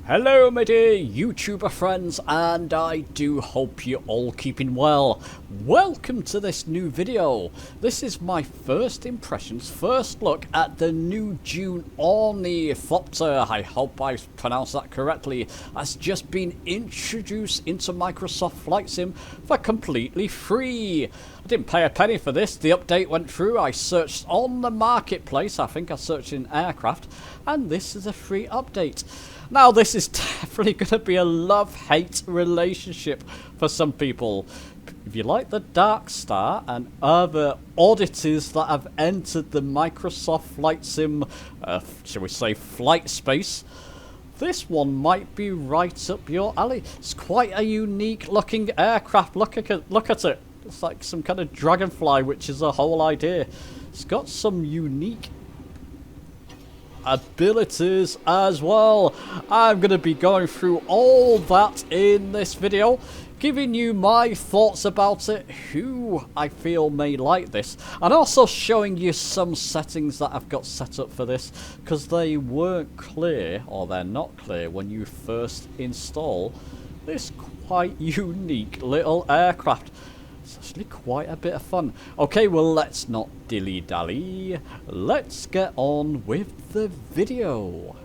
Hello my dear YouTuber friends, and I do hope you're all keeping well. Welcome to this new video. This is my first impressions, first look at the new Dune Ornithopter. I hope I pronounced that correctly. Has just been introduced into Microsoft Flight Sim for completely free. I didn't pay a penny for this. The update went through. I searched on the marketplace. I think I searched in aircraft, and this is a free update. Now, this is definitely going to be a love-hate relationship for some people. If you like the Dark Star and other oddities that have entered the Microsoft Flight Sim, shall we say, flight space, this one might be right up your alley. It's quite a unique looking aircraft. Look at it. It's like some kind of dragonfly, which is the whole idea. It's got some unique abilities as well. I'm going to be going through all that in this video, giving you my thoughts about it, who I feel may like this, and also showing you some settings that I've got set up for this, because they weren't clear, or they're not clear when you first install this quite unique little aircraft. It's actually quite a bit of fun. Okay, well, let's not dilly-dally. Let's get on with the video.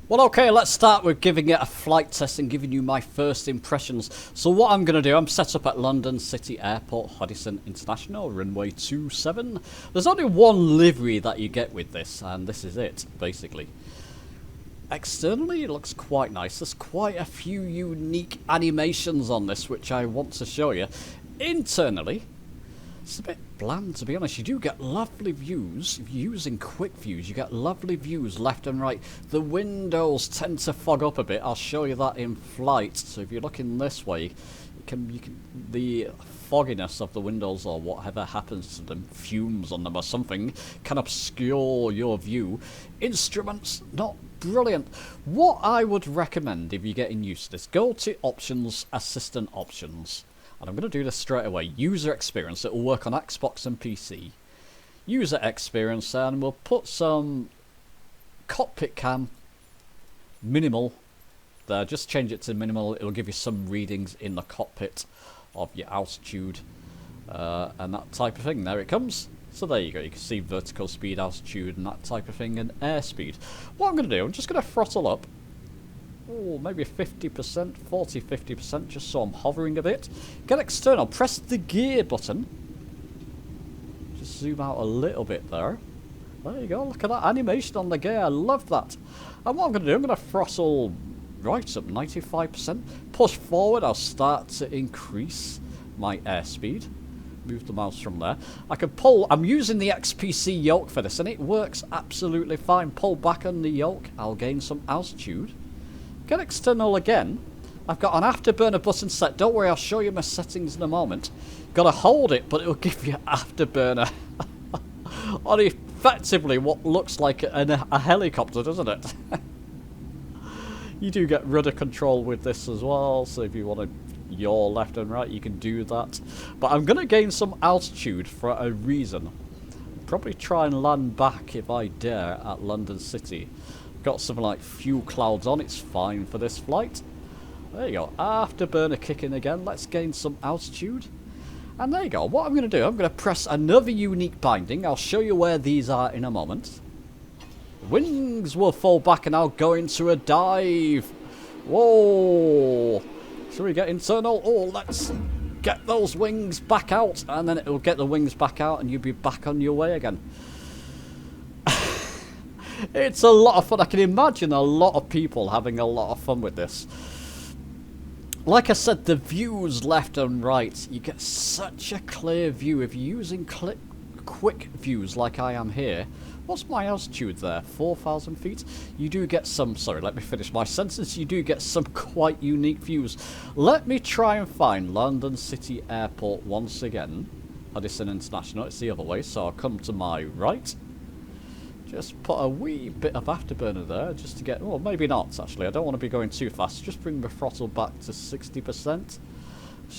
Well, okay, let's start with giving it a flight test and giving you my first impressions. So what I'm going to do, I'm set up at London City Airport, Hoddesdon International, runway 27. There's only one livery that you get with this, and this is it, basically. Externally, it looks quite nice. There's quite a few unique animations on this, which I want to show you. Internally, it's a bit bland, to be honest. You do get lovely views. If you're using quick views, you get lovely views left and right. The windows tend to fog up a bit. I'll show you that in flight. So if you're looking this way, the fogginess of the windows, or whatever happens to them, fumes on them or something, can obscure your view. Instruments, not brilliant. What I would recommend if you're getting used to this, go to Options, Assistant Options. And I'm going to do this straight away. User experience. It will work on Xbox and PC. User experience, and we'll put some cockpit cam minimal there. Just change it to minimal. It'll give you some readings in the cockpit of your altitude and that type of thing. There it comes. So there you go. You can see vertical speed, altitude, and that type of thing, and airspeed. What I'm going to do, I'm just going to throttle up. Oh, maybe 50%, 40, 50%, just so I'm hovering a bit. Get external, press the gear button. Just zoom out a little bit there. There you go, look at that animation on the gear, I love that. And what I'm going to do, I'm going to throttle right up, 95%. Push forward, I'll start to increase my airspeed. Move the mouse from there. I can pull, I'm using the XPC yoke for this, and it works absolutely fine. Pull back on the yoke, I'll gain some altitude. Get external again. I've got an afterburner button set. Don't worry, I'll show you my settings in a moment. Got to hold it, but it'll give you afterburner on effectively what looks like a helicopter, doesn't it? You do get rudder control with this as well, so if you want to yaw left and right, you can do that. But I'm going to gain some altitude for a reason. Probably try and land back if I dare at London City. Got something like fuel clouds on, it's fine for this flight. There you go, afterburner kicking again, let's gain some altitude. And there you go, what I'm going to do, I'm going to press another unique binding. I'll show you where these are in a moment. Wings will fall back and I'll go into a dive. Whoa! Shall we get internal? Oh, let's get those wings back out, and then it'll get the wings back out and you'll be back on your way again. It's a lot of fun. I can imagine a lot of people having a lot of fun with this. Like I said, the views left and right, you get such a clear view. If you're using quick views like I am here, what's my altitude there? 4,000 feet? You do get some, sorry, let me finish my sentence. You do get some quite unique views. Let me try and find London City Airport once again. Hoddesdon International, it's the other way, so I'll come to my right. Just put a wee bit of afterburner there just to get... Well, maybe not, actually. I don't want to be going too fast. Just bring the throttle back to 60%. Let's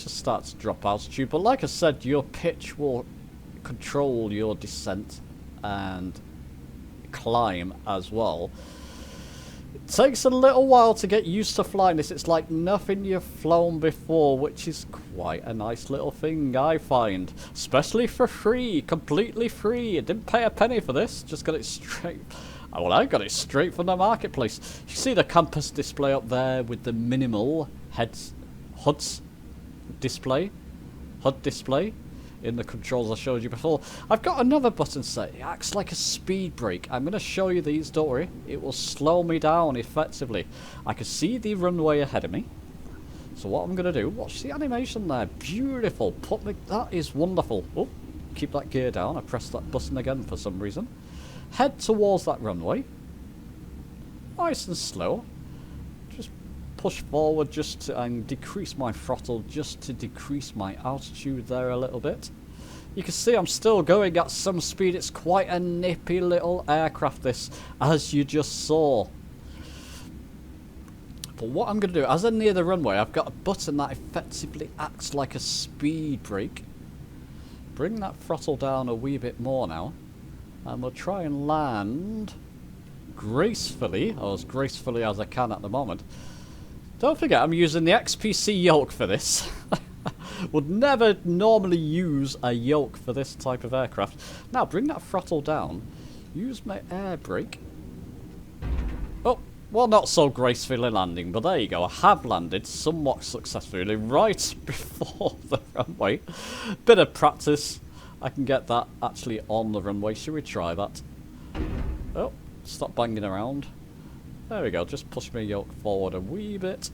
just start to drop altitude. But like I said, your pitch will control your descent and climb as well. It takes a little while to get used to flying this. It's like nothing you've flown before, which is quite a nice little thing, I find. Especially for free, completely free. I didn't pay a penny for this, just got it straight. Well, I got it straight from the marketplace. You see the compass display up there with the minimal HUD display in the controls I showed you before. I've got another button set. It acts like a speed brake. I'm going to show you these, don't worry. It will slow me down effectively. I can see the runway ahead of me. So what I'm going to do, watch the animation there. Beautiful. That is wonderful. Oh, keep that gear down. I pressed that button again for some reason. Head towards that runway. Nice and slow. Just push forward and decrease my throttle just to decrease my altitude there a little bit. You can see I'm still going at some speed. It's quite a nippy little aircraft this, as you just saw. But what I'm going to do, as I near the runway, I've got a button that effectively acts like a speed brake. Bring that throttle down a wee bit more now. And we'll try and land gracefully, or as gracefully as I can at the moment. Don't forget, I'm using the XPC yoke for this. Would never normally use a yoke for this type of aircraft. Now, bring that throttle down. Use my air brake. Oh, well, not so gracefully landing, but there you go. I have landed somewhat successfully right before the runway. Bit of practice. I can get that actually on the runway. Should we try that? Oh, stop banging around. There we go. Just push my yoke forward a wee bit.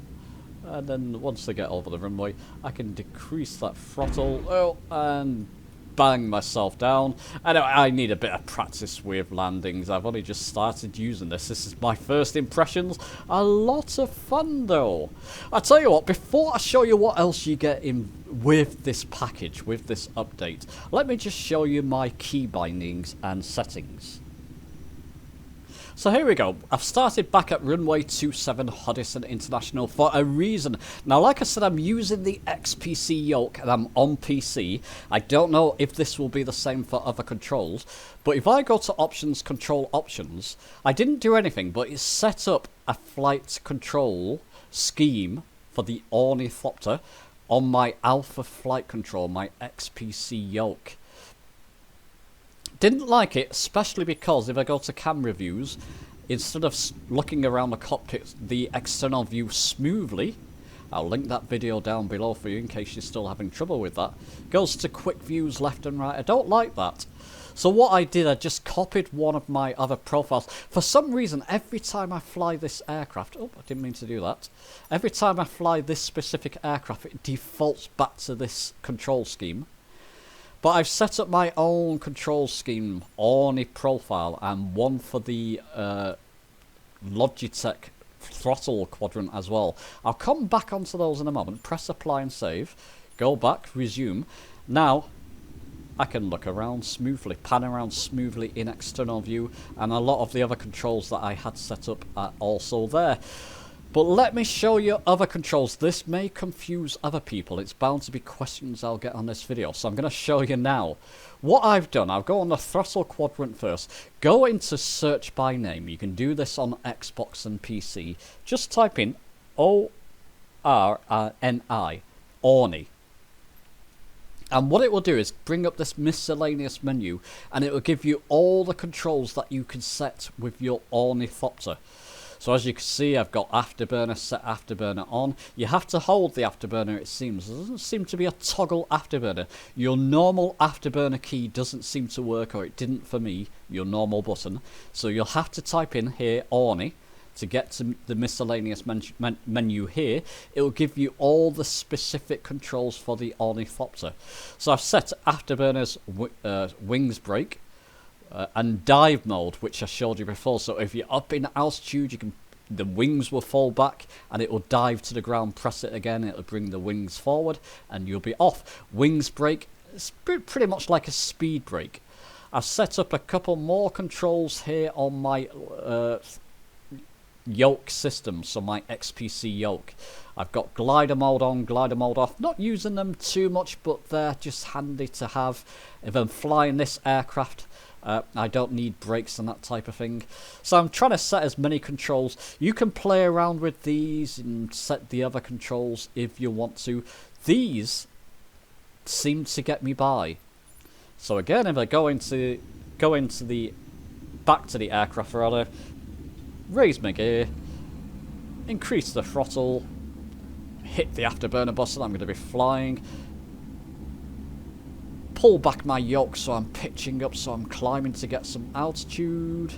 And then once I get over the runway, I can decrease that throttle and bang myself down. I need a bit of practice with landings. I've only just started using this. This is my first impressions. A lot of fun though. I tell you what, before I show you what else you get in with this package, with this update, let me just show you my key bindings and settings. So here we go. I've started back at runway 27 Hoddesdon International for a reason. Now, like I said, I'm using the XPC yoke and I'm on PC. I don't know if this will be the same for other controls, but if I go to options, control options, I didn't do anything, but it set up a flight control scheme for the Ornithopter on my Alpha flight control, my XPC yoke. Didn't like it, especially because if I go to camera views, instead of looking around the cockpit, the external view smoothly, I'll link that video down below for you in case you're still having trouble with that, goes to quick views left and right. I don't like that. So what I did, I just copied one of my other profiles. For some reason, every time I fly this aircraft, oh, I didn't mean to do that. Every time I fly this specific aircraft, it defaults back to this control scheme. But I've set up my own control scheme, Orni profile, and one for the Logitech throttle quadrant as well. I'll come back onto those in a moment. Press apply and save. Go back, resume. Now, I can look around smoothly, pan around smoothly in external view, and a lot of the other controls that I had set up are also there. But let me show you other controls. This may confuse other people. It's bound to be questions I'll get on this video. So I'm going to show you now. What I've done, I'll go on the throttle quadrant first. Go into search by name. You can do this on Xbox and PC. Just type in O-R-N-I, Orni. And what it will do is bring up this miscellaneous menu, and it will give you all the controls that you can set with your Ornithopter. So as you can see, I've got afterburner, set afterburner on. You have to hold the afterburner, it seems. There doesn't seem to be a toggle afterburner. Your normal afterburner key doesn't seem to work, or it didn't for me, your normal button. So you'll have to type in here, Orni, to get to the miscellaneous menu here. It will give you all the specific controls for the Ornithopter. So I've set afterburner's wings brake. And dive mode, which I showed you before. So if you're up in altitude, the wings will fall back and it will dive to the ground. Press it again, it'll bring the wings forward and you'll be off. Wings brake, it's pretty much like a speed brake. I've set up a couple more controls here on my yoke system, so my XPC yoke. I've got glider mode on, glider mode off. Not using them too much, but they're just handy to have if I'm flying this aircraft. I don't need brakes and that type of thing. So I'm trying to set as many controls. You can play around with these and set the other controls if you want to. These seem to get me by. So again, if I go into the back to the aircraft rather, raise my gear, increase the throttle, hit the afterburner button, I'm going to be flying. Pull back my yoke so I'm pitching up, so I'm climbing to get some altitude.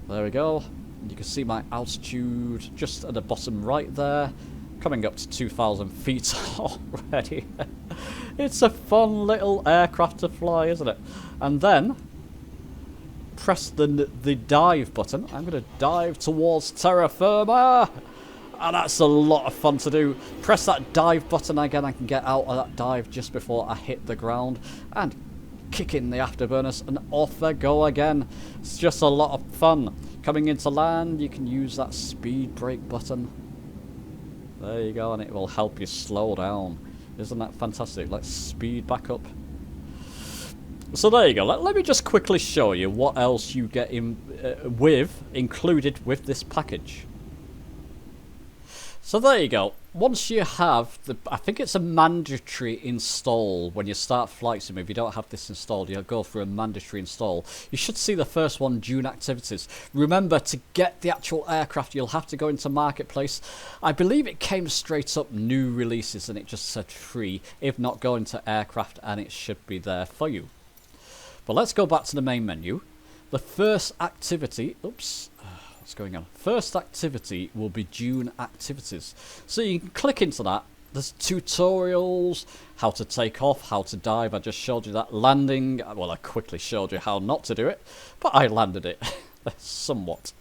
There we go. You can see my altitude just at the bottom right there. Coming up to 2,000 feet already. It's a fun little aircraft to fly, isn't it? And then press the dive button. I'm going to dive towards terra firma. And that's a lot of fun to do. Press that dive button again. I can get out of that dive just before I hit the ground. And kick in the afterburners and off they go again. It's just a lot of fun. Coming into land, you can use that speed brake button. There you go, and it will help you slow down. Isn't that fantastic? Let's speed back up. So there you go. Let me just quickly show you what else you get included with this package. So there you go. Once you have I think it's a mandatory install when you start Flight Sim. If you don't have this installed, you'll go through a mandatory install. You should see the first one, Dune Activities. Remember, to get the actual aircraft, you'll have to go into Marketplace. I believe it came straight up new releases and it just said free. If not, go into Aircraft and it should be there for you. But let's go back to the main menu. The first activity, oops. What's going on? First activity will be Dune Activities. So you can click into that. There's tutorials, how to take off, how to dive. I just showed you that. Landing, well, I quickly showed you how not to do it, but I landed it somewhat.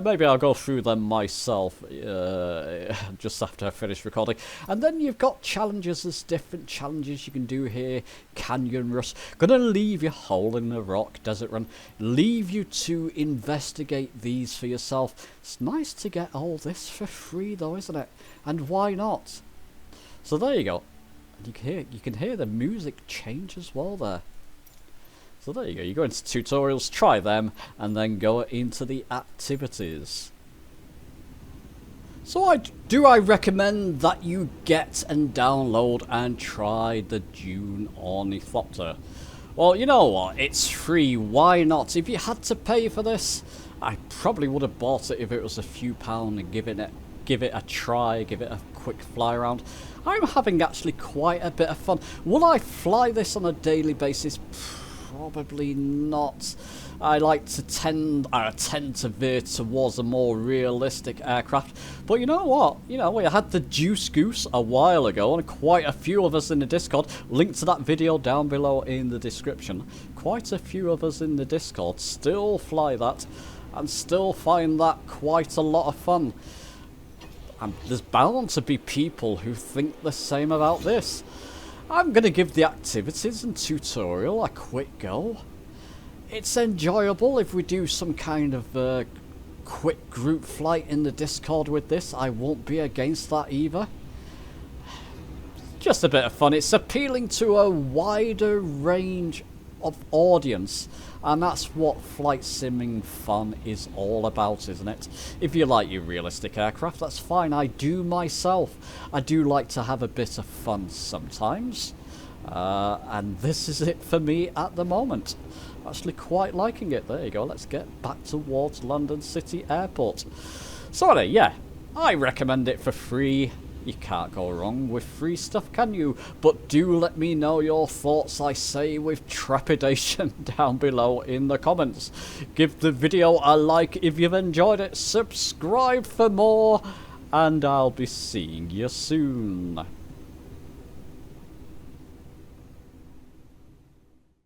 Maybe I'll go through them myself just after I finish recording. And then you've got challenges. There's different challenges you can do here. Canyon Rush. Gonna leave you Hole in the Rock, Desert Run. Leave you to investigate these for yourself. It's nice to get all this for free though, isn't it? And why not? So there you go. You can hear the music change as well there. So there you go, you go into tutorials, try them, and then go into the activities. So I recommend that you get and download and try the Dune Ornithopter. Well, you know what, it's free, why not? If you had to pay for this, I probably would have bought it if it was a few pounds and give it a try, give it a quick fly around. I'm having actually quite a bit of fun. Will I fly this on a daily basis? Probably not. I tend to veer towards a more realistic aircraft. But you know what? You know, we had the Juice Goose a while ago, and quite a few of us in the Discord. Link to that video down below in the description. Quite a few of us in the Discord still fly that, and still find that quite a lot of fun. And there's bound to be people who think the same about this. I'm going to give the activities and tutorial a quick go. It's enjoyable if we do some kind of quick group flight in the Discord with this. I won't be against that either. Just a bit of fun. It's appealing to a wider range of audience, and that's what flight simming fun is all about, isn't it? If you like your realistic aircraft, that's fine. I do myself. I do like to have a bit of fun sometimes, and this is it for me at the moment. Actually quite liking it. There you go. Let's get back towards London City Airport. So yeah, I recommend it for free. You can't go wrong with free stuff, can you? But do let me know your thoughts, I say, with trepidation down below in the comments. Give the video a like if you've enjoyed it, subscribe for more, and I'll be seeing you soon.